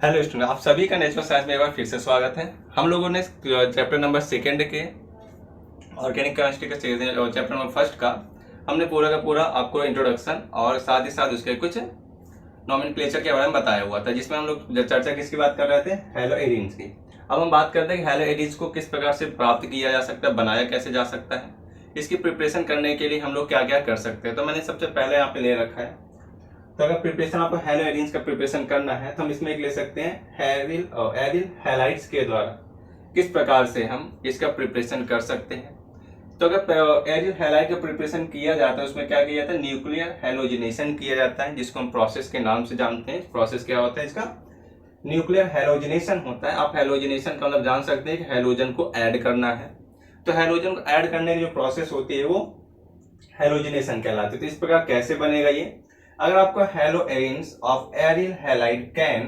Hello student, आप सभी का नेचुरल साइंस में एक बार फिर से स्वागत है। हम लोगों ने चैप्टर नंबर सेकेंड के ऑर्गेनिक केमिस्ट्री के चैप्टर नंबर फर्स्ट का हमने पूरा का पूरा आपको इंट्रोडक्शन और साथ ही साथ उसके कुछ नॉमेनक्लेचर के बारे में बताया हुआ था, जिसमें हम लोग चर्चा किसकी बात कर रहे थे, हैलो एरीन्स की। अब हम बात करते हैं कि हैलो एरीन्स को किस प्रकार से प्राप्त किया जा सकता है, बनाया कैसे जा सकता है, इसकी प्रिपरेशन करने के लिए हम लोग क्या क्या कर सकते हैं। तो मैंने सबसे पहले यहाँ पे ले रखा है। तो अगर प्रिपरेशन आपको हैलो एरीन्स का प्रिपरेशन करना है तो हम इसमें एक ले सकते हैं एरिल हैलाइड्स के द्वारा किस प्रकार से हम इसका प्रिपरेशन कर सकते हैं। तो अगर एरिल हैलाइड का प्रिपरेशन किया जाता है उसमें क्या किया जाता है, न्यूक्लियर हैलोजिनेशन किया जाता है, जिसको हम प्रोसेस के नाम से जानते हैं। प्रोसेस क्या होता है इसका, न्यूक्लियर हैलोजिनेशन होता है। आप हैलोजिनेशन का मतलब जान सकते हैं कि हैलोजन को ऐड करना है। तो हैलोजन को ऐड करने की जो प्रोसेस होती है वो हैलोजिनेशन कहलाती है। तो इस प्रकार कैसे बनेगा ये, अगर आपको hello arenes of aryl halide can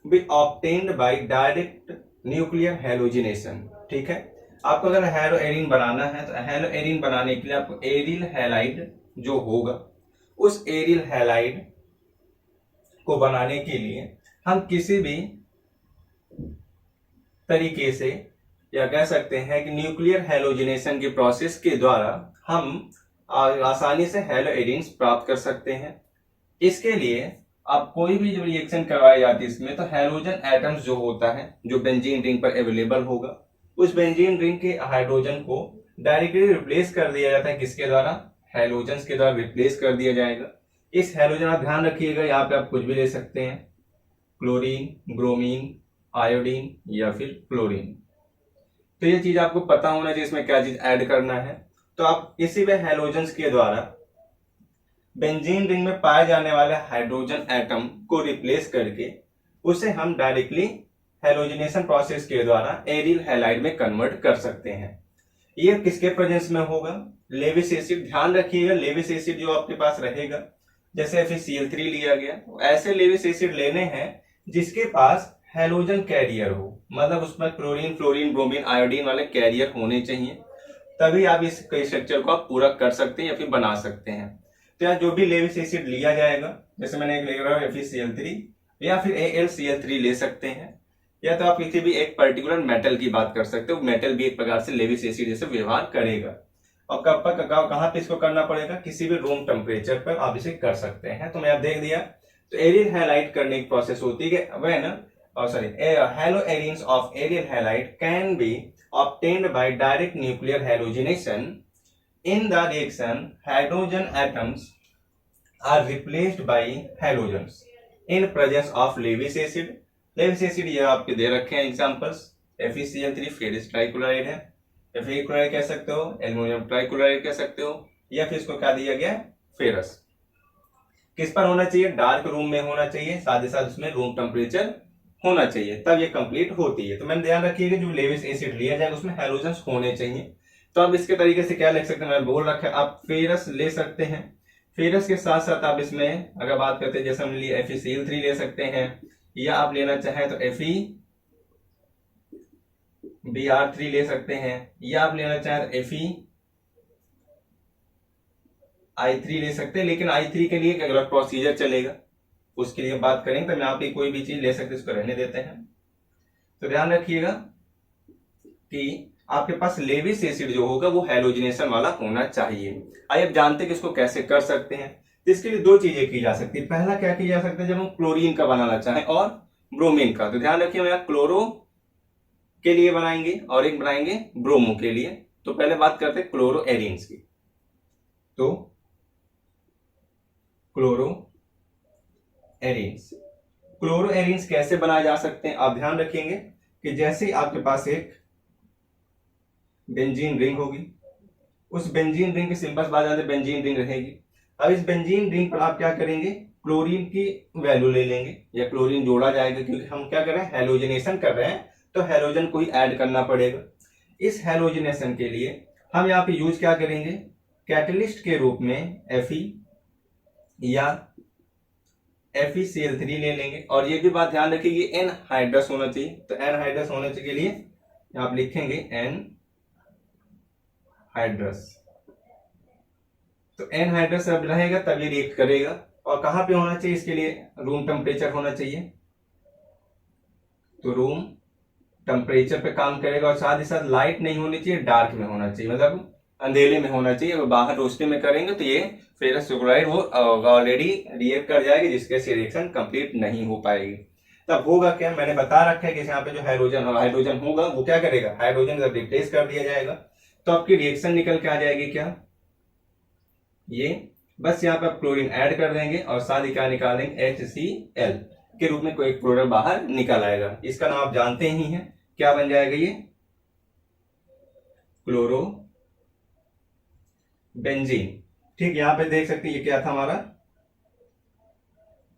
be obtained by direct nuclear halogenation. ठीक है, आपको अगर हैलो एरीन बनाना है तो हैलो एरीन बनाने के लिए आपको एरिल हैलाइड जो होगा उस एरिल हैलाइड को बनाने के लिए हम किसी भी तरीके से या कह सकते हैं कि न्यूक्लियर हैलोजिनेशन की प्रोसेस के द्वारा हम आसानी से हैलो एरीन्स प्राप्त कर सकते हैं। इसके लिए आप कोई भी जो रिएक्शन करवाई जाती है इसमें, तो हैलोजन एटम्स जो होता है जो बेंजीन रिंग पर अवेलेबल होगा, उस बेंजीन रिंग के हाइड्रोजन को डायरेक्टली रिप्लेस कर दिया जाता है। किसके द्वारा, हैलोजन के द्वारा रिप्लेस कर दिया जाएगा। इस हैलोजन, आप ध्यान रखिएगा यहाँ पे आप कुछ भी ले सकते हैं, क्लोरीन, ब्रोमीन, आयोडीन या फिर क्लोरीन। तो ये चीज आपको पता होना चाहिए इसमें क्या चीज ऐड करना है। तो आप किसी भी हैलोजन के द्वारा बेंजीन रिंग में पाए जाने वाले हाइड्रोजन एटम को रिप्लेस करके उसे हम डायरेक्टली हैलोजिनेशन प्रोसेस के द्वारा एरिल हैलाइड में कन्वर्ट कर सकते हैं। ये किसके प्रेजेंस में होगा, लेविस एसिड। ध्यान रखिएगा लेविस एसिड जो आपके पास रहेगा, जैसे FeCl3 लिया गया, ऐसे लेविस एसिड लेने हैं जिसके पास हैलोजन कैरियर हो, मतलब उसमें क्लोरीन, फ्लोरीन, ब्रोमीन, आयोडीन वाले कैरियर होने चाहिए, तभी आप इस स्ट्रक्चर को आप पूरा कर सकते हैं या फिर बना सकते हैं। तो यहाँ जो भी लेविस एसिड लिया जाएगा, जैसे मैंने एक ले रहा हूँ FeCl3 या फिर AlCl3 ले सकते हैं, या तो आप किसी भी एक पर्टिकुलर मेटल की बात कर सकते हो। मेटल भी एक प्रकार से लेविस एसिड जैसे व्यवहार करेगा। और कहाँ पे इसको करना पड़ेगा, किसी भी रूम टेम्परेचर पर आप इसे कर सकते हैं। तो मैं आप देख दिया। तो एरिल हैलाइड करने की प्रोसेस होती है when hello arenes of aryl halide can be obtained by direct nuclear halogenation. In the reaction, hydrogen atoms are replaced by halogens in presence of Lewis acid. Lewis acid ये आपके दे रखे हैं examples, FeCl3 Ferris trichloride है, Fe chloride कह सकते हो, aluminium trichloride कह सकते हो, या फिर इसको क्या दिया गया, फेरस। किस पर होना चाहिए, डार्क रूम में होना चाहिए, साथ ही साथ उसमें रूम टेम्परेचर होना चाहिए, तब ये कंप्लीट होती है। तो मैंने ध्यान रखिएगा जो लेविस एसिड लिया जाएगा उसमें हैलोजेंस होने चाहिए। तो आप इसके तरीके से क्या लिख सकते हैं, मैं बोल रखा है, आप फेरस ले सकते हैं। फेरस के साथ साथ आप इसमें अगर बात करते हैं, जैसे हमने लिया FeCl3 ले सकते हैं, या आप लेना चाहें तो FeBr3 ले सकते हैं, या आप लेना चाहें तो FeI3 ले सकते हैं। लेकिन I3 के लिए एक अलग प्रोसीजर चलेगा, उसके लिए बात करेंगे। तो मैं आप ही कोई भी चीज ले सकते, इसको रहने देते हैं। तो ध्यान रखिएगा कि आपके पास लेविस एसिड जो होगा वो हैलोजिनेशन वाला होना चाहिए। आइए अब जानते हैं कि इसको कैसे कर सकते हैं। तो इसके लिए दो चीजें की जा सकती है। पहला क्या किया जा सकता है, जब हम क्लोरीन का बनाना चाहें और ब्रोमीन का। तो ध्यान रखिए, मैं क्लोरो के लिए बनाएंगे और एक बनाएंगे ब्रोमो के लिए। तो पहले बात करते हैं क्लोरो एरीन्स की। तो क्लोरो एरीन्स, क्लोरो एरीन्स कैसे बनाए जा सकते हैं, आप ध्यान रखेंगे कि जैसे ही आपके पास एक बेंजीन रिंग होगी, उस बेंजीन रिंग की सिंपल बात है, बेंजीन रिंग रहेगी। अब इस बेंजीन रिंग पर आप क्या करेंगे, क्लोरीन की वैल्यू ले लेंगे या क्लोरीन जोड़ा जाएगा, क्योंकि हम क्या कर रहे हैं, हैलोजिनेशन कर रहे हैं, तो हैलोजन को ही ऐड करना पड़ेगा। इस हैलोजिनेशन के लिए हम यहाँ पे यूज क्या करेंगे, कैटलिस्ट के रूप में Fe या FeCl3 ले लेंगे। और ये भी बात ध्यान रखिए एनहाइड्रस होना चाहिए। तो एनहाइड्रस होने के लिए आप लिखेंगे एनहाइड्रस। तो एनहाइड्रस अब रहेगा तभी रिएक्ट करेगा। और कहां पे होना चाहिए, इसके लिए रूम टेम्परेचर होना चाहिए। तो रूम टेम्परेचर पे काम करेगा और साथ ही साथ लाइट नहीं होनी चाहिए, डार्क में होना चाहिए, मतलब अंधेरे में होना चाहिए। अगर बाहर रोशनी में करेंगे तो ये फेरस क्लोराइड वो ऑलरेडी रिएक्ट कर जाएगी, जिसके से रिएक्शन कंप्लीट नहीं हो पाएगी। तब होगा क्या, मैंने बता रखा है कि यहाँ पे जो हाइड्रोजन होगा वो क्या करेगा, हाइड्रोजन जब रिप्लेस कर दिया जाएगा तो आपकी रिएक्शन निकल के आ जाएगी क्या, ये बस यहाँ पे आप क्लोरीन ऐड कर देंगे और साथ ही क्या निकाल देंगे, HCl के रूप में कोई एक प्रोडक्ट बाहर निकल आएगा। इसका नाम आप जानते ही हैं, क्या बन जाएगा ये, क्लोरो बेंजीन। ठीक, यहां पे देख सकते हैं ये क्या था हमारा,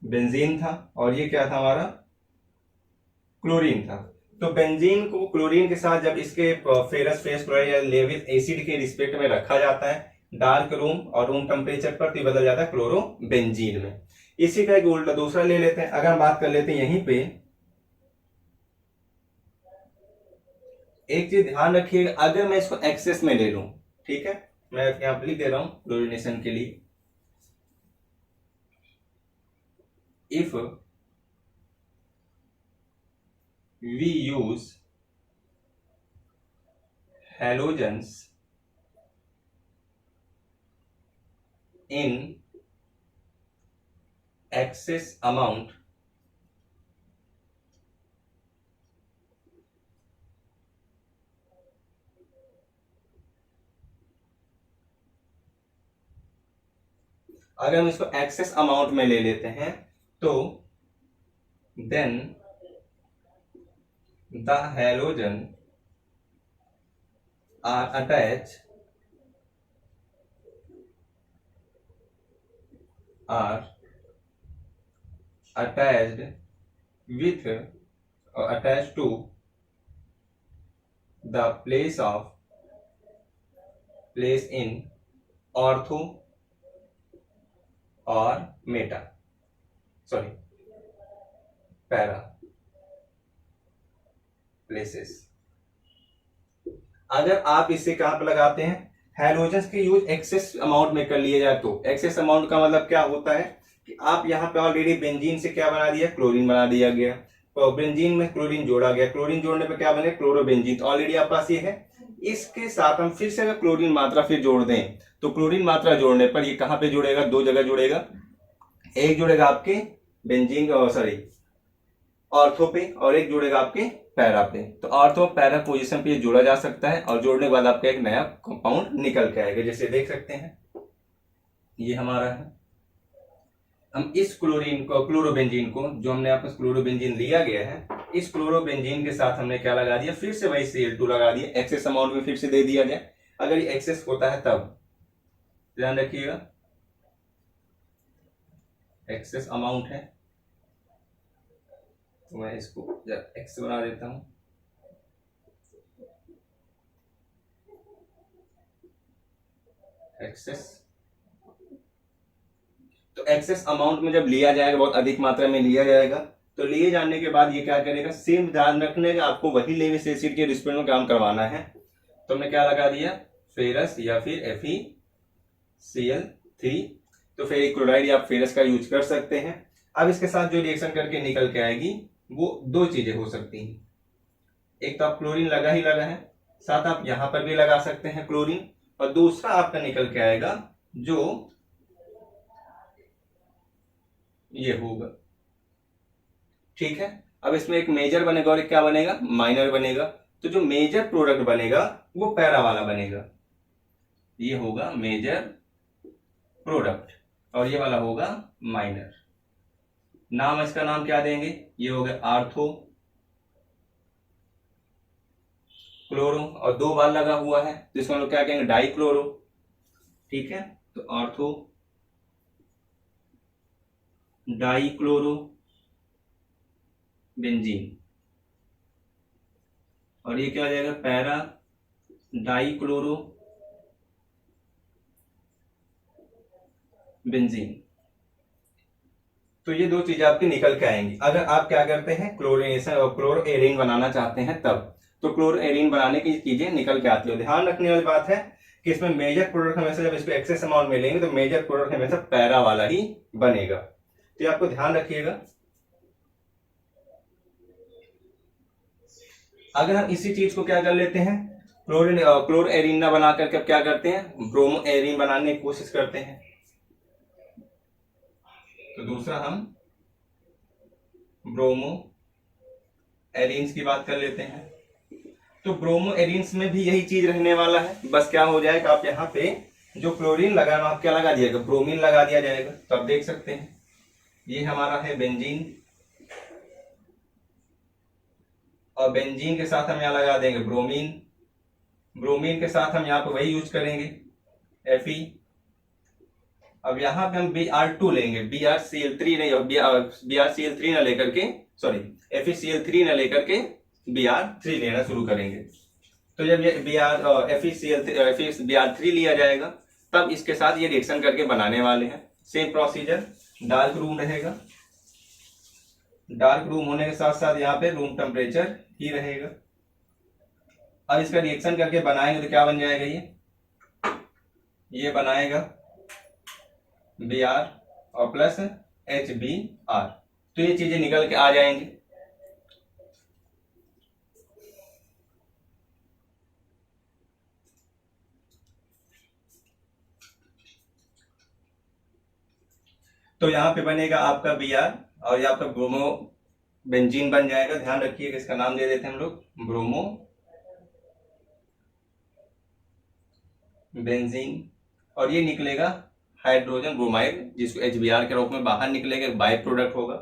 बेंजीन था, और ये क्या था हमारा, क्लोरीन था। तो बेंजीन को क्लोरीन के साथ जब इसके फेरस फेस क्लोराइड या लेविस एसिड के रिस्पेक्ट में रखा जाता है डार्क रूम और रूम टेम्परेचर पर, तो बदल जाता है क्लोरो बेंजीन में। इसी का एक उल्टा दूसरा ले लेते हैं। अगर हम बात कर लेते हैं यहीं पे, एक चीज ध्यान रखिएगा, अगर मैं इसको एक्सेस में ले लूं, ठीक है, मैं यहां पर लिख दे रहा हूं क्लोरीनेशन के लिए, if we use halogens in excess amount, अगर हम इसको एक्सेस अमाउंट में ले लेते हैं तो then the halogen are attach attached with or attached to the place in ortho और मेटा पैरा प्लेसेस। अगर आप इसे कहां पर लगाते हैं, हैलोजन्स के यूज एक्सेस अमाउंट में कर लिए जाए तो, एक्सेस अमाउंट का मतलब क्या होता है कि आप यहां पे ऑलरेडी बेंजीन से क्या बना दिया, क्लोरीन बना दिया गया, तो बेंजीन में क्लोरीन जोड़ा गया, क्लोरीन जोड़ने पे क्या बने, क्लोरोबेंजीन, तो ऑलरेडी आपके पास ये है। इसके साथ हम फिर से अगर क्लोरीन मात्रा फिर जोड़ दें तो क्लोरीन मात्रा जोड़ने पर ये कहां पे जुड़ेगा, दो जगह जुड़ेगा, एक जुड़ेगा आपके बेंजीन ऑर्थो पे और एक जुड़ेगा आपके पैरा पे। तो ऑर्थो पैरा पोजीशन पे जोड़ा जा सकता है और जोड़ने के बाद आपका एक नया कंपाउंड निकल के आएगा, जैसे देख सकते हैं ये हमारा है। हम इस क्लोरीन को, क्लोरोबेंजीन को, जो हमने आपस क्लोरोबेंजीन लिया गया है, इस क्लोरोबेंजीन के साथ हमने क्या लगा दिया, फिर से वही Cl2 लगा दिया, एक्सेस अमाउंट में फिर से दे दिया जाए। अगर ये एक्सेस होता है तब ध्यान रखिएगा, एक्सेस अमाउंट है तो मैं इसको एक्स बना देता हूं, एक्सेस। तो एक्सेस अमाउंट में जब लिया जाएगा, बहुत अधिक मात्रा में लिया जाएगा, तो लिए जाने के बाद ये क्या करेगा, सेम ध्यान रखने का, आपको वही लेविस एसिड के रिस्पेक्ट में काम करवाना है। तो हमने क्या लगा दिया, फेरस या फिर FeCl3, तो फेरिक क्लोराइड या आप फेरस का यूज कर सकते हैं। अब इसके साथ जो रिएक्शन करके निकल के आएगी वो दो चीजें हो सकती हैं, एक तो आप क्लोरीन लगा ही लगा है, साथ आप यहां पर भी लगा सकते हैं क्लोरीन, और दूसरा आपका निकल के आएगा जो ये होगा, ठीक है। अब इसमें एक मेजर बनेगा और एक क्या बनेगा, माइनर बनेगा। तो जो मेजर प्रोडक्ट बनेगा वो पैरा वाला बनेगा, ये होगा मेजर प्रोडक्ट और ये वाला होगा माइनर। नाम इसका नाम क्या देंगे, ये हो गया आर्थो क्लोरो, और दो बार लगा हुआ है तो इसको हम लोग क्या कहेंगे, डाई क्लोरो, ठीक है। तो आर्थो डाई क्लोरो बेंजीन, और ये क्या हो जाएगा, पैरा डाई क्लोरो बेंजीन। तो ये दो चीजें आपकी निकल के आएंगी। अगर आप क्या करते हैं, क्लोरीनेशन और क्लोरो एरीन बनाना चाहते हैं तब, तो क्लोरो एरीन बनाने की चीजें निकल के आती है। ध्यान रखने वाली बात है कि इसमें मेजर प्रोडक्ट हमेशा, जब इसको एक्सेस अमाउंट में लेंगे तो मेजर प्रोडक्ट हमेशा पैरा वाला ही बनेगा, तो आपको ध्यान रखिएगा। अगर हम इसी चीज को क्या कर लेते हैं, क्लोरोएरीन ना बना करके अब क्या करते हैं, ब्रोमोएरीन बनाने की कोशिश करते हैं। तो दूसरा हम ब्रोमो एरीन्स की बात कर लेते हैं। तो ब्रोमो एरीन्स में भी यही चीज रहने वाला है, बस क्या हो जाएगा, आप यहाँ पे जो क्लोरीन लगाना आप क्या लगा दिएगा, ब्रोमीन लगा दिया जाएगा। तो आप देख सकते हैं ये हमारा है बेंजीन, और बेंजीन के साथ हम यहाँ लगा देंगे ब्रोमीन, ब्रोमीन के साथ हम यहाँ पे वही यूज करेंगे Fe। अब यहाँ पे हम Br2 लेंगे, BrCl3 नहीं, BrCl3 ना लेकर के, सॉरी FeCl3 ना लेकर के Br3 लेना शुरू करेंगे। तो जब ये Br3 लिया जाएगा तब इसके साथ ये रिएक्शन करके बनाने वाले हैं। सेम प्रोसीजर, डार्क रूम रहेगा, डार्क रूम होने के साथ साथ यहाँ पे रूम टेम्परेचर ही रहेगा। अब इसका रिएक्शन करके बनाएंगे तो क्या बन जाएगा, ये बनाएगा Br और प्लस HBr। तो ये चीजें निकल के आ जाएंगी। तो यहाँ पे बनेगा आपका Br और ये आपका ब्रोमो बेंजीन बन जाएगा। ध्यान रखिएगा, इसका नाम दे देते हैं हम लोग ब्रोमो बेंजीन, और ये निकलेगा हाइड्रोजन ब्रोमाइड, जिसको HBr के रूप में बाहर निकलेगा, बाय प्रोडक्ट होगा।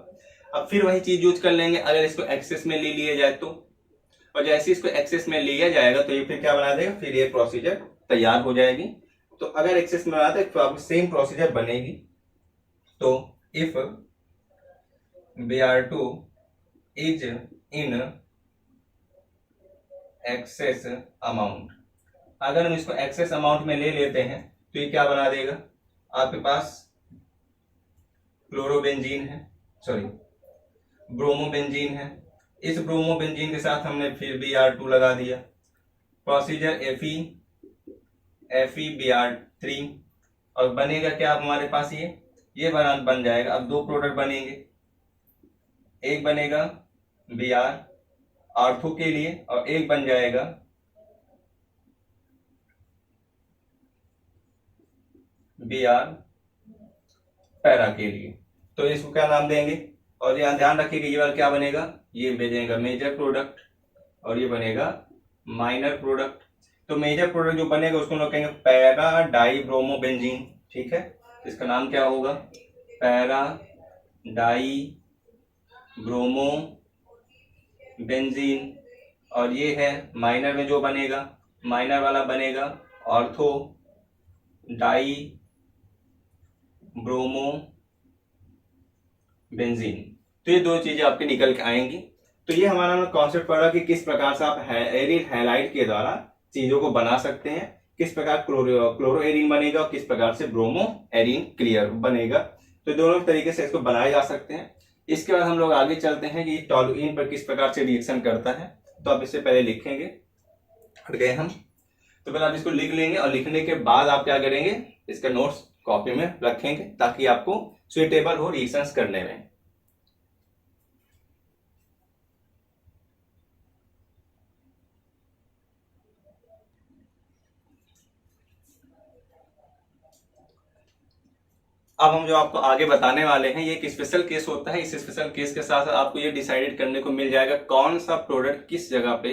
अब फिर वही चीज यूज कर लेंगे अगर इसको एक्सेस में ले लिया जाए तो, और जैसे इसको एक्सेस में लिया जाएगा तो ये फिर क्या बना देगा, फिर ये प्रोसीजर तैयार हो जाएगी। तो अगर एक्सेस में बनाते तो आपकी सेम प्रोसीजर बनेगी। तो if Br2 is in excess amount, अगर हम इसको एक्सेस अमाउंट में ले लेते हैं तो ये क्या बना देगा, आपके पास क्लोरोबेंजीन है, सॉरी ब्रोमोबेंजीन है। इस ब्रोमोबेंजीन के साथ हमने फिर Br2 लगा दिया, प्रोसीजर FeBr3, और बनेगा क्या हमारे पास, ये बन जाएगा। अब दो प्रोडक्ट बनेंगे, एक बनेगा Br ऑर्थो के लिए और एक बन जाएगा Br पैरा के लिए। तो इसको क्या नाम देंगे, और यहाँ ध्यान रखिएगा ये वाला क्या बनेगा, ये बनेगा मेजर प्रोडक्ट और ये बनेगा माइनर प्रोडक्ट। तो मेजर प्रोडक्ट जो बनेगा उसको हम लोग कहेंगे पैरा डाई ब्रोमोबेंजीन, ठीक है। इसका नाम क्या होगा, पैरा डाई ब्रोमो बेंजीन। और ये है माइनर में जो बनेगा, माइनर वाला बनेगा ऑर्थो डाई ब्रोमो बेंजीन। तो ये दो चीजें आपके निकल के आएंगी। तो ये हमारा कॉन्सेप्ट पड़ा कि किस प्रकार से आप एरिन हैलाइड के द्वारा चीजों को बना सकते हैं, किस प्रकार क्लोरो एरिन बनेगा और किस प्रकार से ब्रोमो एरिन क्लियर बनेगा। तो दोनों तरीके से इसको बनाए जा सकते हैं। इसके बाद हम लोग आगे चलते हैं कि टॉलुइन पर किस प्रकार से रिएक्शन करता है। तो आप इससे पहले लिखेंगे, हट गए हम, तो पहले आप इसको लिख लेंगे और लिखने के बाद आप क्या करेंगे, इसका नोट्स कॉपी में रखेंगे ताकि आपको सुइटेबल हो रिएक्शंस करने में। अब हम जो आपको आगे बताने वाले हैं ये एक स्पेशल केस होता है। इस स्पेशल केस के साथ आपको ये डिसाइडेड करने को मिल जाएगा कौन सा प्रोडक्ट किस जगह पे,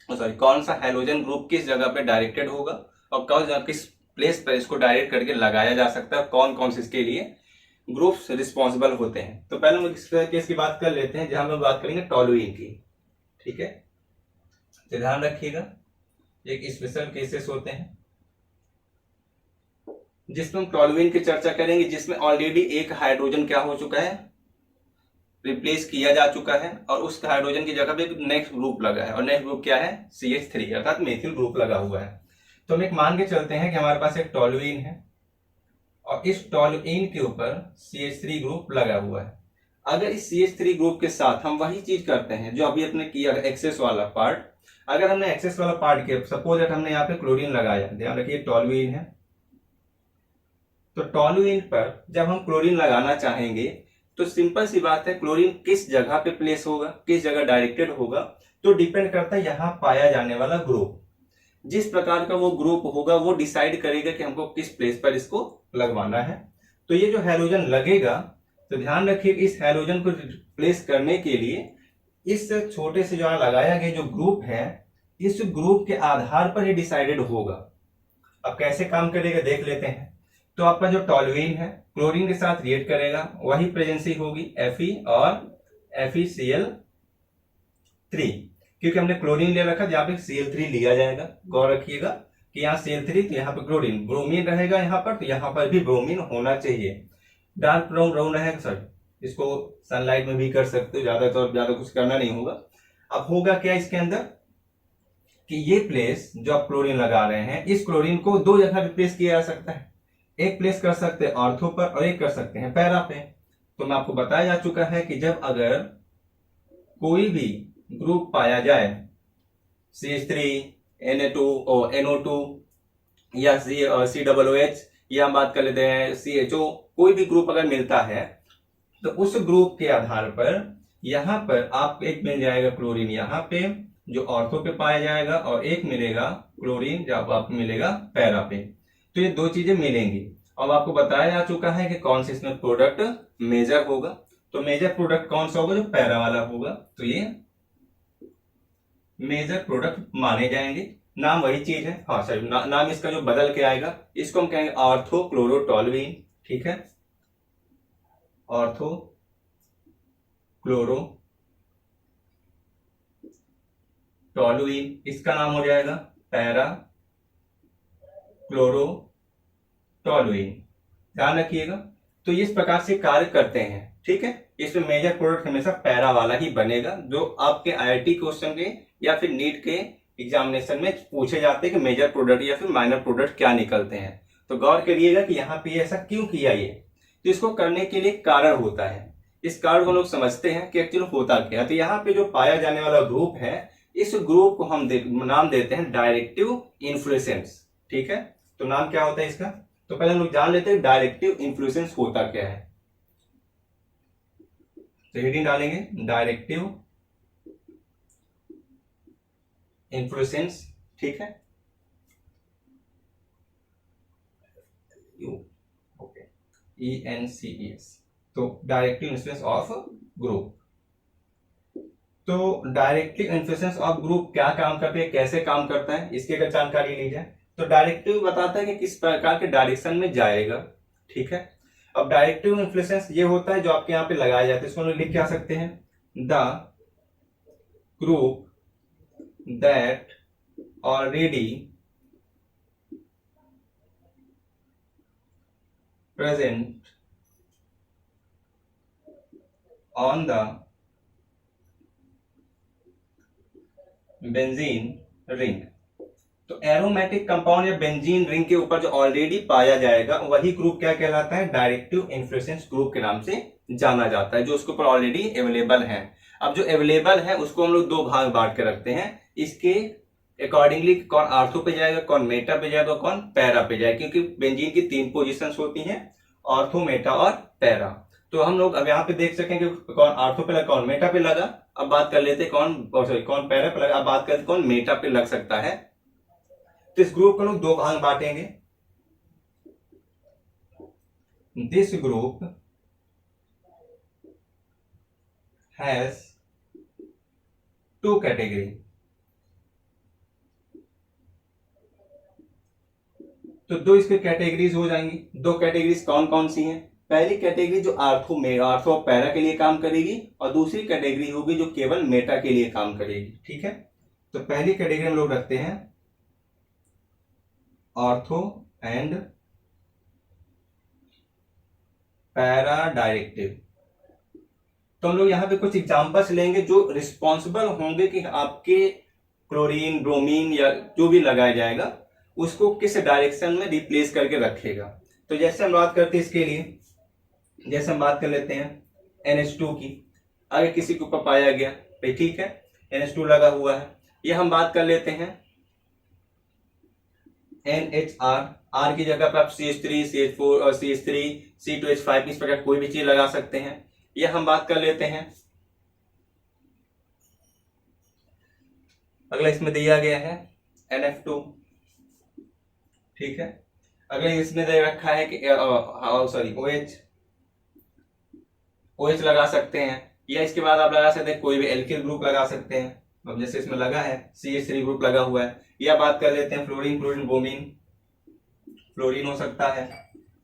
सॉरी कौन सा हैलोजन ग्रुप किस जगह पे डायरेक्टेड होगा और किस प्लेस पर इसको डायरेक्ट करके लगाया जा सकता है, कौन कौन से इसके लिए ग्रुप्स रिस्पॉन्सिबल होते हैं। तो पहले हम इस केस की बात कर लेते हैं जहां हम लोग बात करेंगे टॉलुइन की, ठीक है। तो ध्यान रखिएगा एक स्पेशल केसेस होते हैं जिसमें हम टॉलुइन की चर्चा करेंगे, जिसमें ऑलरेडी एक हाइड्रोजन क्या हो चुका है, रिप्लेस किया जा चुका है और उस हाइड्रोजन की जगह पे एक नेक्स्ट ग्रुप लगा है और नेक्स्ट ग्रुप क्या है, CH3 अर्थात मेथिल ग्रुप लगा हुआ है। तो हम एक मान के चलते हैं कि हमारे पास एक टॉलुइन है और इस टॉलुइन के ऊपर CH3 ग्रुप लगा हुआ है। अगर इस CH3 ग्रुप के साथ हम वही चीज करते हैं जो अभी अपने किया एक्सेस वाला पार्ट, अगर हमने एक्सेस वाला पार्ट किया, सपोज दैट हमने यहाँ पे क्लोरीन लगाया, ध्यान रखिए टॉलुइन है, तो टॉलुइन पर जब हम क्लोरीन लगाना चाहेंगे तो सिंपल सी बात है, क्लोरीन किस जगह पे प्लेस होगा, किस जगह डायरेक्टेड होगा, तो डिपेंड करता है यहाँ पाया जाने वाला ग्रुप। जिस प्रकार का वो ग्रुप होगा वो डिसाइड करेगा कि हमको किस प्लेस पर इसको लगवाना है। तो ये जो हैलोजन लगेगा, तो ध्यान रखिए इस हैलोजन को प्लेस करने के लिए इस छोटे से जो लगाया गया जो ग्रुप है, इस ग्रुप के आधार पर ही डिसाइडेड होगा। अब कैसे काम करेगा देख लेते हैं। तो आपका जो टॉल्यूइन है क्लोरीन के साथ रिएक्ट करेगा, वही प्रेजेंसी होगी Fe और FeCl3, क्योंकि हमने क्लोरीन ले रखा, यहाँ पे Cl3 लिया जाएगा। गौर रखिएगा कि यहाँ Cl3 तो यहाँ पे क्लोरीन, ब्रोमीन रहेगा यहाँ पर, तो यहाँ पर भी ब्रोमीन होना चाहिए। डार्क ब्राउन ब्राउन रहेगा सर, इसको सनलाइट में भी कर सकते हो, ज्यादा कुछ करना नहीं होगा। अब होगा क्या इसके अंदर कि ये प्लेस जो आप क्लोरीन लगा रहे हैं, इस क्लोरीन को दो जगह रिप्लेस किया जा सकता है। एक प्लेस कर सकते हैं ऑर्थो पर और एक कर सकते हैं पैरा पे। तो मैं आपको बताया जा चुका है कि जब अगर कोई भी ग्रुप पाया जाए CH3, Na2 और NO2 या COOH, या हम बात कर लेते हैं CHO, कोई भी ग्रुप अगर मिलता है तो उस ग्रुप के आधार पर यहां पर आपको एक मिल जाएगा क्लोरीन यहाँ पे जो ऑर्थो पे पाया जाएगा, और एक मिलेगा क्लोरीन जब आपको मिलेगा पैरा पे। तो ये दो चीजें मिलेंगी। अब आपको बताया जा चुका है कि कौन सा इसमें प्रोडक्ट मेजर होगा। तो मेजर प्रोडक्ट कौन सा होगा, जो पैरा वाला होगा, तो ये मेजर प्रोडक्ट माने जाएंगे। नाम वही चीज है, हाँ सर नाम इसका जो बदल के आएगा इसको हम कहेंगे ऑर्थो क्लोरोटोल्यूइन। ठीक है, ऑर्थो क्लोरोटोल्यूइन, इसका नाम हो जाएगा पैरा क्लोरोटोल्यूइन। ध्यान रखिएगा। तो इस प्रकार से कार्य करते हैं। ठीक है, इसमें मेजर प्रोडक्ट हमेशा पैरा वाला ही बनेगा, जो आपके IIT क्वेश्चन के या फिर नीट के एग्जामिनेशन में पूछे जाते हैं कि मेजर प्रोडक्ट या फिर माइनर प्रोडक्ट क्या निकलते हैं। तो गौर करिएगा कि यहाँ पे ऐसा क्यों किया ये, तो इसको करने के लिए कारण होता है। इस कारण को लोग समझते हैं कि एक्चुअली होता क्या। तो यहाँ पे जो पाया जाने वाला ग्रुप है, इस ग्रुप को हम नाम देते हैं डायरेक्टिव इन्फ्लुएंसेंस। ठीक है, तो नाम क्या होता है इसका, तो पहले हम लोग जान लेते हैं डायरेक्टिव इन्फ्लुएंसेंस होता क्या है। तो हेडिंग डालेंगे डायरेक्टिव इन्फ्लुएंसेंस। ठीक है, ओके, ENCES, तो डायरेक्टिव इन्फ्लुएंस ऑफ ग्रुप। तो डायरेक्टिव इन्फ्लुएंस ऑफ ग्रुप क्या काम करते हैं, कैसे काम करता है, इसकी अगर जानकारी ली जाए तो डायरेक्टिव बताता है कि किस प्रकार के डायरेक्शन में जाएगा। ठीक है, अब डायरेक्टिव इन्फ्लुएंस ये होता है जो आपके यहाँ पे लगाया जाता है, इसको हम लिख क्या सकते हैं, the group that already present on the benzene ring. तो एरोमेटिक कंपाउंड या बेंजीन रिंग के ऊपर जो ऑलरेडी पाया जाएगा वही ग्रुप क्या कहलाता है, डायरेक्टिव इन्फ्लुएंस ग्रुप के नाम से जाना जाता है, जो उसके ऊपर ऑलरेडी अवेलेबल है। अब जो अवेलेबल है उसको हम लोग दो भाग बांट के रखते हैं, इसके अकॉर्डिंगली कौन आर्थो पे जाएगा, कौन मेटा पे जाएगा, कौन पैरा पे जाएगा, क्योंकि बेंजीन की 3 पोजीशंस होती हैं, ऑर्थो, मेटा और पैरा। तो हम लोग अब यहाँ पे देख सकें कि कौन आर्थो पे लगा, कौन मेटा पे लगा। अब बात कर लेते हैं कौन पैरा पे लगा, अब बात करते कौन मेटा पे लग सकता है। तो इस ग्रुप को लोग दो भाग बांटेंगे। This group has 2 category. तो दो इसके कैटेगरीज हो जाएंगी। 2 कैटेगरीज कौन कौन सी हैं, पहली कैटेगरी जो आर्थो और पैरा के लिए काम करेगी, और दूसरी कैटेगरी होगी जो केवल मेटा के लिए काम करेगी। ठीक है, तो पहली कैटेगरी हम लोग रखते हैं ऑर्थो एंड पैरा डायरेक्टिव। तो हम लोग यहां पे कुछ एग्जांपल्स लेंगे जो रिस्पॉन्सिबल होंगे कि आपके क्लोरीन, ब्रोमीन या जो भी लगाया जाएगा उसको किस डायरेक्शन में रिप्लेस करके रखेगा। तो जैसे हम बात करते हैं इसके लिए, जैसे हम बात कर लेते हैं NH2 की, अगर किसी के ऊपर पाया गया भाई ठीक है NH2 लगा हुआ है, ये हम बात कर लेते हैं NHR, R की जगह पर आप CH3, CH4 और CH3, C2H5 इस प्रकार कोई भी चीज लगा सकते हैं। ये हम बात कर लेते हैं। अगला इसमें दिया गया है NF2, ठीक है। अगले इसमें दे रखा है कि सॉरी OH लगा सकते हैं, या इसके बाद आप लगा सकते हैं कोई भी एल्किल ग्रुप लगा सकते हैं। अब जैसे इसमें लगा है CH3 ग्रुप लगा हुआ है। या बात कर लेते हैं फ्लोरीन, ब्रोमीन, फ्लोरीन हो सकता है,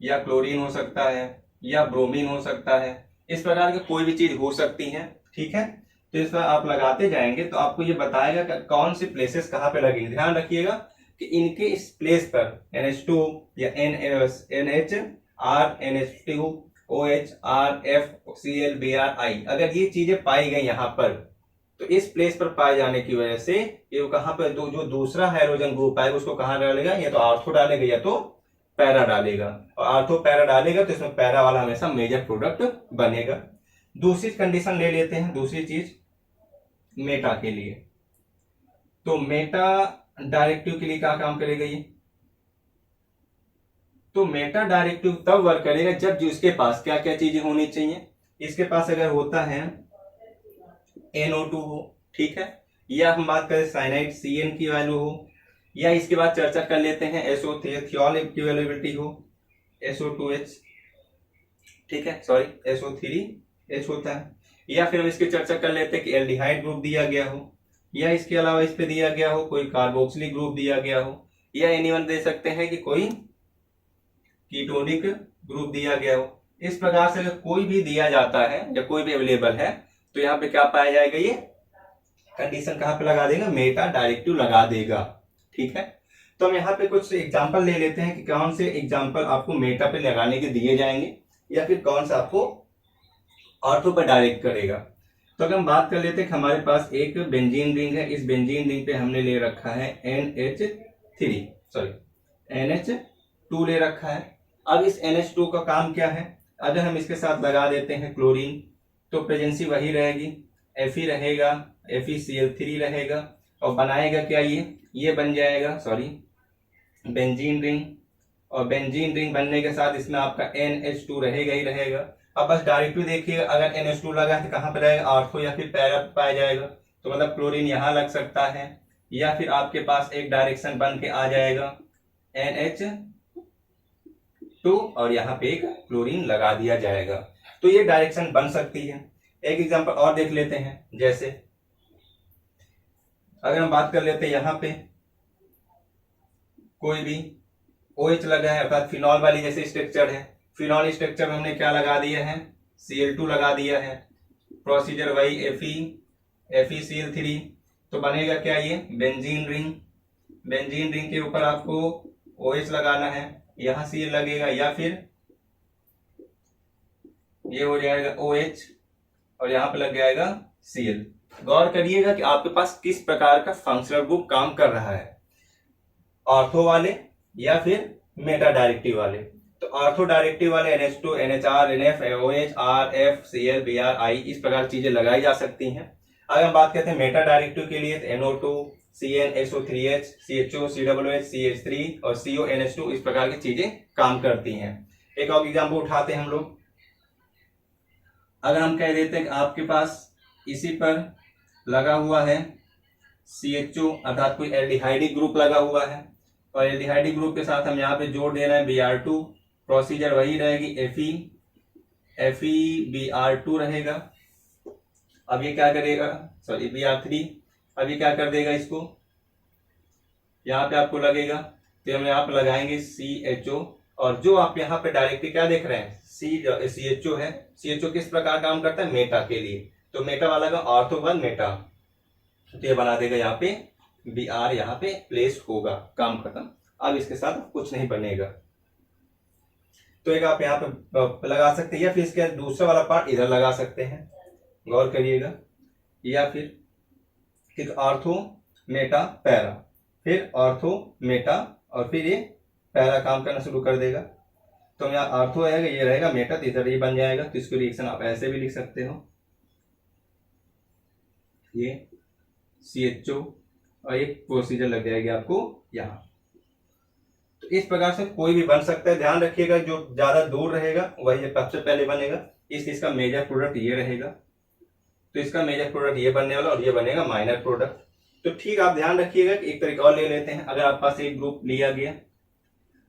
या क्लोरीन हो सकता है, या ब्रोमीन हो सकता है। इस प्रकार की कोई भी चीज हो सकती है, ठीक है। तो इस पर आप लगाते जाएंगे तो आपको ये बताएगा कि कौन सी प्लेसेस कहाँ पे लगेगी। ध्यान रखिएगा कि इनके इस प्लेस पर NH2 या NH, R, NH2, OH, R, F, Cl, Br, I, अगर ये चीजें पाई गई यहाँ पर, तो इस प्लेस पर पाए जाने की वजह से ये कहाँ पर जो दूसरा हाइड्रोजन ग्रुप आएगा उसको कहाँ डालेगा, या तो आर्थो डालेगा या तो पैरा डालेगा। और आर्थो पैरा डालेगा तो इसमें पैरा वाला हमेशा मेजर प्रोडक्ट बनेगा। दूसरी कंडीशन ले लेते हैं, दूसरी चीज मेटा के लिए। तो मेटा डायरेक्टिव के लिए क्या काम करेगा ये? तो मेटा डायरेक्टिव तब वर्क करेगा जब जिसके पास क्या क्या चीजें होनी चाहिए। इसके पास अगर होता है NO2 हो, ठीक है, या हम बात करें साइनाइड CN की वैल्यू हो, या इसके बाद चर्चा कर लेते हैं SO3 थियोल की अवेलेबिलिटी हो, SO2H, ठीक है, सॉरी SO3H होता है। या फिर हम इसकी चर्चा कर लेते हैं कि एल्डिहाइड ग्रुप दिया गया हो, या इसके अलावा इस पे दिया गया हो कोई कार्बोक्सिलिक ग्रुप दिया गया हो, या एनीवन दे सकते हैं कि कोई कीटोनिक ग्रुप दिया गया हो। इस प्रकार से अगर कोई भी दिया जाता है या कोई भी अवेलेबल है तो यहाँ पे क्या पाया जाएगा, ये कंडीशन कहाँ पे लगा देगा, मेटा डायरेक्टिव लगा देगा, ठीक है। तो हम यहाँ पे कुछ एग्जांपल ले लेते हैं कि कौन से एग्जांपल आपको मेटा पे लगाने के दिए जाएंगे, या फिर कौन सा आपको ऑर्थो पर डायरेक्ट करेगा। तो अगर हम बात कर लेते हैं कि हमारे पास एक बेंजीन रिंग है, इस बेंजीन रिंग पे हमने ले रखा है NH2 ले रखा है। अब इस NH2 का काम क्या है, अगर हम इसके साथ लगा देते हैं क्लोरीन तो प्रेजेंसी वही रहेगी, Fe रहेगा, FeCl3 रहेगा, और बनाएगा क्या, ये बन जाएगा सॉरी बेंजीन रिंग। और बेंजीन रिंग बनने के साथ इसमें आपका NH2 रहेगा ही रहेगा। अब बस डायरेक्टली देखिए, अगर NH2 लगा है तो कहाँ पर रहेगा, आर्थो या फिर पैरा पाया जाएगा। तो मतलब क्लोरीन यहाँ लग सकता है, या फिर आपके पास एक डायरेक्शन बन के आ जाएगा NH2 और यहाँ पे एक क्लोरीन लगा दिया जाएगा। तो ये डायरेक्शन बन सकती है। एक एग्जांपल और देख लेते हैं, जैसे अगर हम बात कर लेते हैं यहाँ पे कोई भी OH लगा है, अर्थात फिनॉल वाली जैसे स्ट्रक्चर है, फिनॉल स्ट्रक्चर में हमने क्या लगा दिया है, Cl2 लगा दिया है, प्रोसीजर वही FeCl3। तो बनेगा क्या, ये बेंजीन रिंग। बेंजीन रिंग के ऊपर आपको OH लगाना है, यहां Cl लगेगा, या फिर ये हो जाएगा OH और यहाँ पे लग जाएगा Cl। गौर करिएगा कि आपके पास किस प्रकार का फंक्शनल ग्रुप काम कर रहा है, ऑर्थो वाले या फिर मेटा डायरेक्टिव वाले। तो ऑर्थो डायरेक्टिव वाले NH2, NHR, NF, OH, R, F, Cl, Br, I, इस प्रकार चीजें लगाई जा सकती हैं। अगर हम बात करते हैं मेटा डायरेक्टिव के लिए तो NO2, CN, SO3H, CHO, COOH, CH3 और CONH2 इस प्रकार की चीजें काम करती हैं। एक और एग्जाम्पल उठाते हैं हम लोग। अगर हम कह देते हैं कि आपके पास इसी पर लगा हुआ है CHO, अर्थात कोई एल्डिहाइडिक ग्रुप लगा हुआ है, और एल्डिहाइडिक ग्रुप के साथ हम यहाँ पे जोड़ दे रहे हैं Br2, प्रोसीजर वही रहेगी, FeBr2 रहेगा। अब ये क्या करेगा, सॉरी Br3, अब ये क्या कर देगा, इसको यहाँ पे आपको लगेगा, तो हम यहाँ पे लगाएंगे CHO, और जो आप यहाँ पे डायरेक्टली क्या देख रहे हैं, CHO है। CHO किस प्रकार काम करता है, मेटा के लिए। तो मेटा वाला का ऑर्थो वन मेटा, तो ये बना देगा यहाँ पे Br, यहाँ पे प्लेस होगा, काम खत्म। अब इसके साथ कुछ नहीं बनेगा। तो एक आप यहाँ पे लगा सकते हैं, या फिर इसके दूसरा वाला पार्ट इधर लगा सकते हैं, गौर करिएगा। या फिर ऑर्थो मेटा पैरा, फिर ऑर्थो मेटा, और फिर ये पैरा काम करना शुरू कर देगा। तो यहाँ ऑर्थो आएगा, ये रहेगा मेटा, तो इधर ये बन जाएगा। तो इसको रिएक्शन आप ऐसे भी लिख सकते हो, ये CHO और एक प्रोसीजर लग जाएगी आपको यहाँ। तो इस प्रकार से कोई भी बन सकता है। ध्यान रखिएगा जो ज्यादा दूर रहेगा वही सबसे पहले बनेगा, इसका मेजर प्रोडक्ट ये रहेगा, तो इसका मेजर प्रोडक्ट ये बनने वाला और ये बनेगा माइनर प्रोडक्ट। तो ठीक, आप ध्यान रखिएगा कि एक तरीका और ले लेते हैं। अगर आपके पास एक ग्रुप लिया गया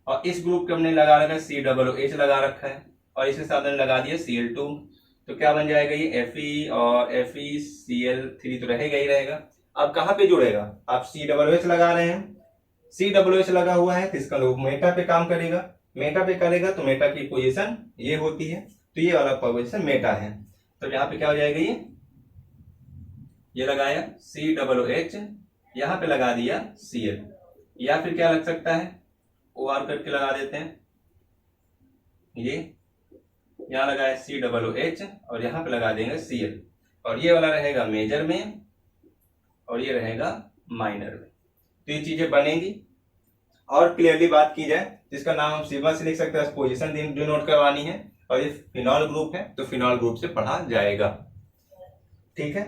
और इस ग्रुप के हमने लगा रखा है COOH लगा रखा है और इसके साथ हमने लगा दिया Cl2, तो क्या बन जाएगा ये Fe और FeCl3 तो रहेगा ही रहेगा। अब कहाँ पे जुड़ेगा, आप COOH लगा रहे हैं, COOH लगा हुआ है तो इसका लोग मेटा पे काम करेगा, मेटा पे करेगा तो मेटा की पोजीशन ये होती है, तो ये वाला पोजीशन मेटा है। तो यहाँ पे क्या हो जाएगा, ये लगाया COOH, यहाँ पे लगा दिया Cl, या फिर क्या लग सकता है OR करके लगा देते हैं, ये यहाँ लगाया COOH और यहाँ पे लगा देंगे Cl, और ये वाला रहेगा मेजर में और ये रहेगा माइनर में। तो ये चीजें बनेंगी। और क्लियरली बात की जाए तो इसका नाम हम सिग्मा से लिख सकते हैं, पोजीशन डिनोट करवानी है, और ये फिनॉल ग्रुप है तो फिनॉल ग्रुप से पढ़ा जाएगा। ठीक है,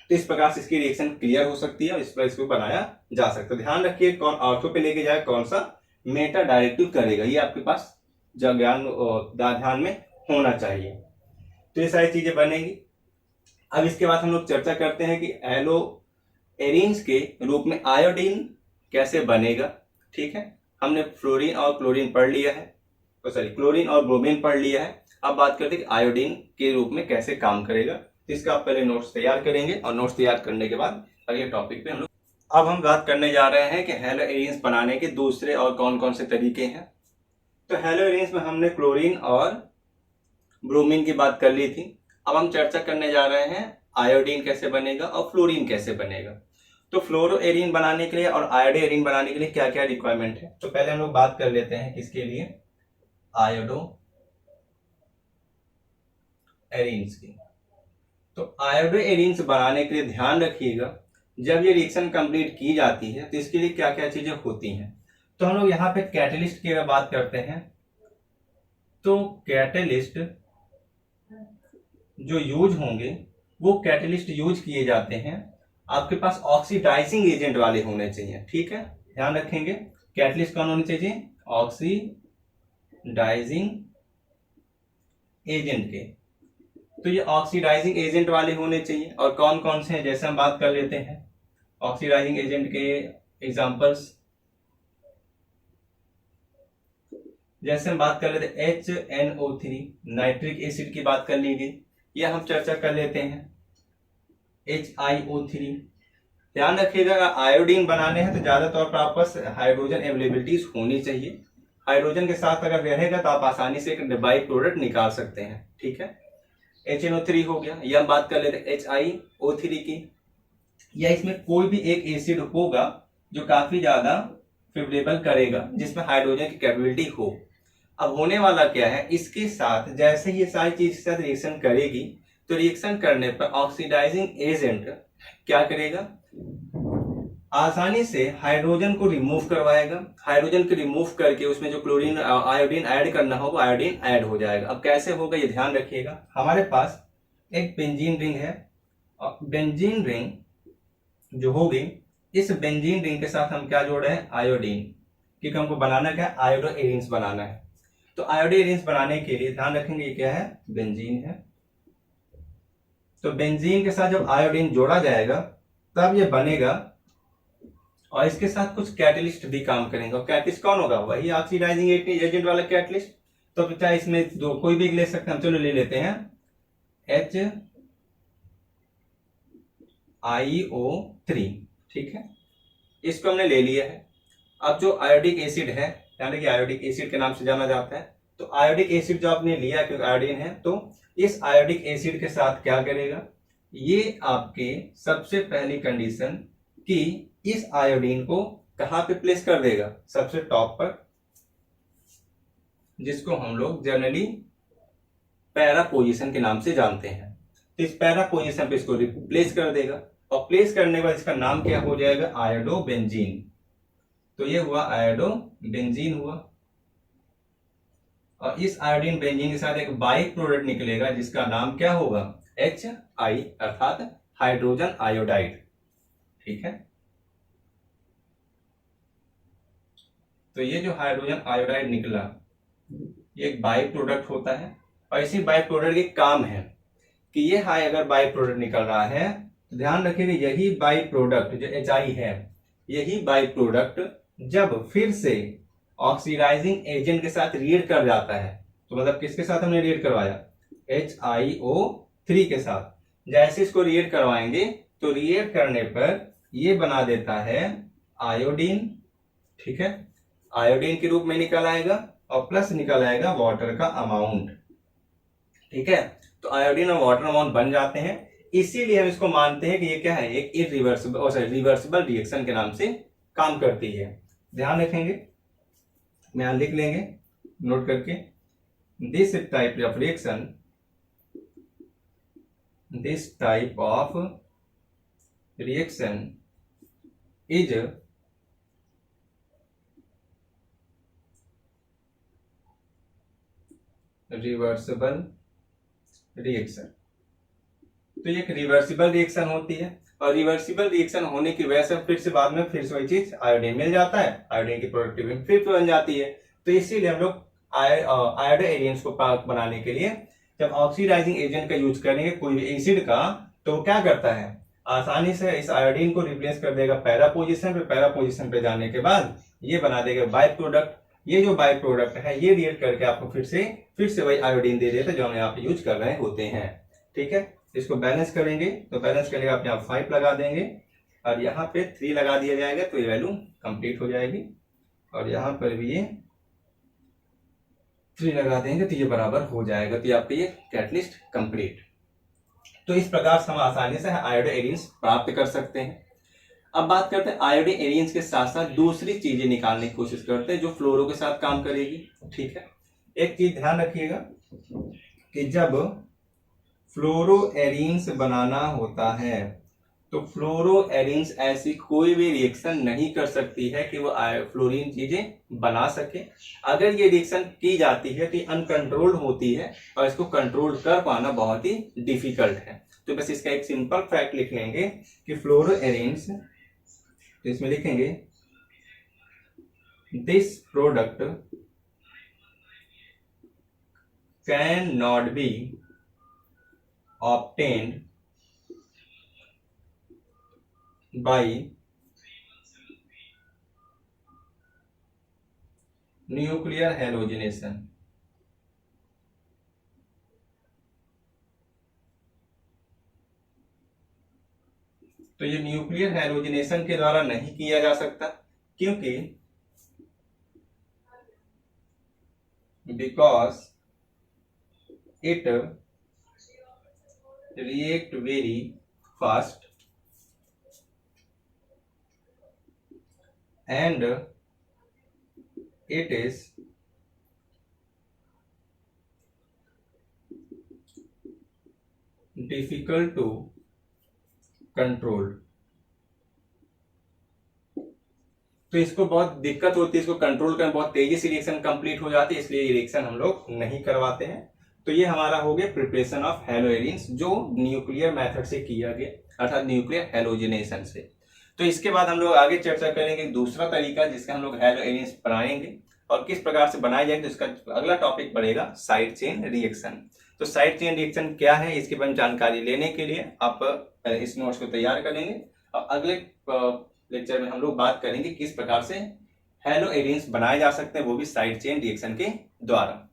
तो इस प्रकार से इसकी रिएक्शन क्लियर हो सकती है और इस पर इसको बनाया जा सकता है। ध्यान रखिए कौन ऑर्थो पे लेके जाए, कौन सा मेटा डायरेक्टिव करेगा, ये आपके पास ज्ञान ध्यान में होना चाहिए। तो ये सारी चीजें बनेंगी। अब इसके बाद हम लोग चर्चा करते हैं कि एलो एरिन्स के रूप में आयोडीन कैसे बनेगा। ठीक है, हमने फ्लोरीन और क्लोरीन पढ़ लिया है, तो सॉरी क्लोरीन और ब्रोमीन पढ़ लिया है। अब बात करते हैं कि आयोडीन के रूप में कैसे काम करेगा। तो इसका आप पहले नोट्स तैयार करेंगे और नोट्स तैयार करने के बाद अगले टॉपिक पे हम लोग अब हम बात करने जा रहे हैं कि हेलो एरिन्स बनाने के दूसरे और कौन कौन से तरीके हैं। तो हेलो एरिन्स में हमने क्लोरीन और ब्रोमीन की बात कर ली थी। अब हम चर्चा करने जा रहे हैं आयोडीन कैसे बनेगा और फ्लोरीन कैसे बनेगा। तो फ्लोरो एरिन बनाने के लिए और आयोडो एरिन बनाने के लिए क्या क्या रिक्वायरमेंट है, तो पहले हम लोग बात कर लेते हैं किसके लिए, आयोडो एरिन्स की। तो आयोडो एरिन्स बनाने के लिए ध्यान रखिएगा जब ये रिएक्शन कंप्लीट की जाती है तो इसके लिए क्या क्या चीजें होती हैं। तो हम लोग यहाँ पे कैटलिस्ट की बात करते हैं, तो कैटलिस्ट जो यूज होंगे वो कैटलिस्ट यूज किए जाते हैं आपके पास ऑक्सीडाइजिंग एजेंट वाले होने चाहिए। ठीक है, ध्यान रखेंगे कैटलिस्ट कौन होने चाहिए, ऑक्सीडाइजिंग एजेंट के। तो ये ऑक्सीडाइजिंग एजेंट वाले होने चाहिए, और कौन कौन से हैं जैसे हम बात कर लेते हैं ऑक्सीडाइजिंग एजेंट के एग्जांपल्स। जैसे हम बात कर लेते हैं HNO3 नाइट्रिक एसिड की बात कर लीजिए, यह हम चर्चा कर लेते हैं HiO3। ध्यान रखिएगा आयोडीन बनाने हैं तो ज्यादा तौर पर आपके पास हाइड्रोजन अवेलेबिलिटीज होनी चाहिए। हाइड्रोजन के साथ अगर रहेगा तो आप आसानी से एक बाई प्रोडक्ट निकाल सकते हैं। ठीक है, HNO3 हो गया, यह हम बात कर लेते हैं HiO3 की। या इसमें कोई भी एक एसिड होगा जो काफी ज्यादा फेवरेबल करेगा जिसमें हाइड्रोजन की कैपेबिलिटी हो। अब होने वाला क्या है, इसके साथ जैसे ये सारी चीज के साथ रिएक्शन करेगी तो रिएक्शन करने पर ऑक्सीडाइजिंग एजेंट क्या करेगा, आसानी से हाइड्रोजन को रिमूव करवाएगा। हाइड्रोजन को रिमूव करके उसमें जो क्लोरीन आयोडीन ऐड करना हो वो आयोडीन ऐड हो जाएगा। अब कैसे होगा ये ध्यान रखिएगा, हमारे पास एक बेंजीन रिंग है और बेंजीन रिंग जो होगी, इस बेंजीन रिंग के साथ हम क्या जोड़ रहे हैं, आयोडीन, क्योंकि हमको बनाना क्या है, आयोडो एरिन्स बनाना है। तो आयोडो एरिन्स बनाने के लिए ध्यान रखेंगे ये क्या है, बेंजीन है। तो बेंजीन के साथ जब आयोडीन जोड़ा जाएगा तब ये बनेगा, और इसके साथ कुछ कैटलिस्ट भी काम करेंगे। और कैटलिस्ट कौन होगा, वही ऑक्सीडाइजिंग एजेंट वाला कैटलिस्ट। तो चाहे इसमें दो कोई भी ले सकते हैं, हम चलो ले लेते हैं HiO3। ठीक है, इसको हमने ले लिया है। अब जो आयोडिक एसिड है, यानी कि आयोडिक एसिड के नाम से जाना जाता है, तो आयोडिक एसिड जो आपने लिया क्योंकि आयोडीन है, तो इस आयोडिक एसिड के साथ क्या करेगा, ये आपके सबसे पहली कंडीशन कि इस आयोडीन को कहां पे प्लेस कर देगा, सबसे टॉप पर, जिसको हम लोग जनरली पैरा पोजीशन के नाम से जानते हैं। तो इस पैरा पोजीशन पे इसको प्लेस कर देगा, और प्लेस करने के बाद इसका नाम क्या हो जाएगा, आयोडोबेंजीन। तो ये हुआ आयोडोबेंजीन हुआ, और इस आयोडीन बेंजीन के साथ एक बाई प्रोडक्ट निकलेगा जिसका नाम क्या होगा, HI अर्थात हाइड्रोजन आयोडाइड। ठीक है, तो ये जो हाइड्रोजन आयोडाइड निकला ये एक बाई प्रोडक्ट होता है, और इसी बाई प्रोडक्ट के काम है कि ये हाई अगर बाई प्रोडक्ट निकल रहा है तो ध्यान रखिएगा यही बाई प्रोडक्ट जो HI है, यही बाई प्रोडक्ट जब फिर से ऑक्सीडाइजिंग एजेंट के साथ रिएक्ट कर जाता है, तो मतलब किसके साथ हमने रिएक्ट करवाया, HiO3 के साथ। जैसे इसको रिएक्ट करवाएंगे तो रिएक्ट करने पर ये बना देता है आयोडीन, ठीक है, आयोडीन के रूप में निकल आएगा और प्लस निकल आएगा वाटर का अमाउंट, ठीक है। तो आयोडीन और वाटर अमाउंट बन जाते हैं, इसीलिए हम इसको मानते हैं कि ये क्या है, एक रिवर्सिबल रिएक्शन के नाम से काम करती है। ध्यान रखेंगे, मैं लिख लेंगे नोट करके, this type of reaction is reversible reaction. तो ये एक रिवर्सिबल रिएक्शन होती है और रिवर्सिबल रिएक्शन होने की वजह से फिर से बाद में फिर से वही चीज आयोडीन मिल जाता है, आयोडीन की प्रोडक्टिविटी फिर बन जाती है। तो इसीलिए हम लोग आयोडो एरियंस को बनाने के लिए जब ऑक्सीडाइजिंग एजेंट का यूज करेंगे कोई भी एसिड का, तो क्या करता है, आसानी से इस आयोडीन को रिप्लेस कर देगा पैरा पोजीशन पे, पैरा पोजीशन पे जाने के बाद ये बना देगा बाई प्रोडक्ट। ये जो बाई प्रोडक्ट है ये रिएक्ट करके आपको फिर से वही आयोडीन दे देता है जो हम यहाँ पे यूज कर रहे होते हैं, ठीक है। इसको बैलेंस करेंगे तो बैलेंस करेंगे आप यहाँ 5 लगा देंगे और यहाँ पे 3 लगा दिया जाएगा तो ये वैल्यू कंप्लीट हो जाएगी, और यहाँ पर भी ये 3 लगा देंगे तो ये बराबर हो जाएगा, तो आपका ये कैटलिस्ट कंप्लीट। तो इस प्रकार से हम आसानी से आयोडो एरियंस प्राप्त कर सकते हैं। अब बात करते हैं आयोडो एरियंस के साथ साथ दूसरी चीजें निकालने की कोशिश करते हैं जो फ्लोरो के साथ काम करेगी, ठीक है। एक चीज ध्यान रखिएगा कि जब फ्लोरो एरियंस बनाना होता है तो फ्लोरो एरियंस ऐसी कोई भी रिएक्शन नहीं कर सकती है कि वो फ्लोरीन चीजें बना सके। अगर ये रिएक्शन की जाती है तो अनकंट्रोल्ड होती है और इसको कंट्रोल कर पाना बहुत ही डिफिकल्ट है। तो बस इसका एक सिंपल फैक्ट लिख लेंगे कि फ्लोरो एरियंस, तो इसमें लिखेंगे this product can not be obtained by nuclear halogenation। तो ये न्यूक्लियर हैलोजिनेशन के द्वारा नहीं किया जा सकता, क्योंकि because it react very fast and it is difficult to control। तो इसको बहुत दिक्कत होती है, इसको कंट्रोल करना, बहुत तेजी से रिएक्शन कंप्लीट हो जाती है, इसलिए ये रिएक्शन हम लोग नहीं करवाते हैं। तो ये हमारा हो गया प्रिपरेशन ऑफ हैलो एरियंस जो न्यूक्लियर मेथड से किया गया, अर्थात न्यूक्लियर हैलोजिनेशन से। तो इसके बाद हम लोग आगे चर्चा करेंगे दूसरा तरीका जिसका हम लोग हैलो एरियंस बनाएंगे और किस प्रकार से बनाए जाएंगे। तो इसका अगला टॉपिक पड़ेगा साइड चेन रिएक्शन। तो साइड चेन रिएक्शन क्या है इसके बारे में जानकारी लेने के लिए आप इस नोट्स को तैयार करेंगे और अगले लेक्चर में हम लोग बात करेंगे किस प्रकार से हैलो एरियंस बनाए जा सकते हैं, वो भी साइड चेन रिएक्शन के द्वारा।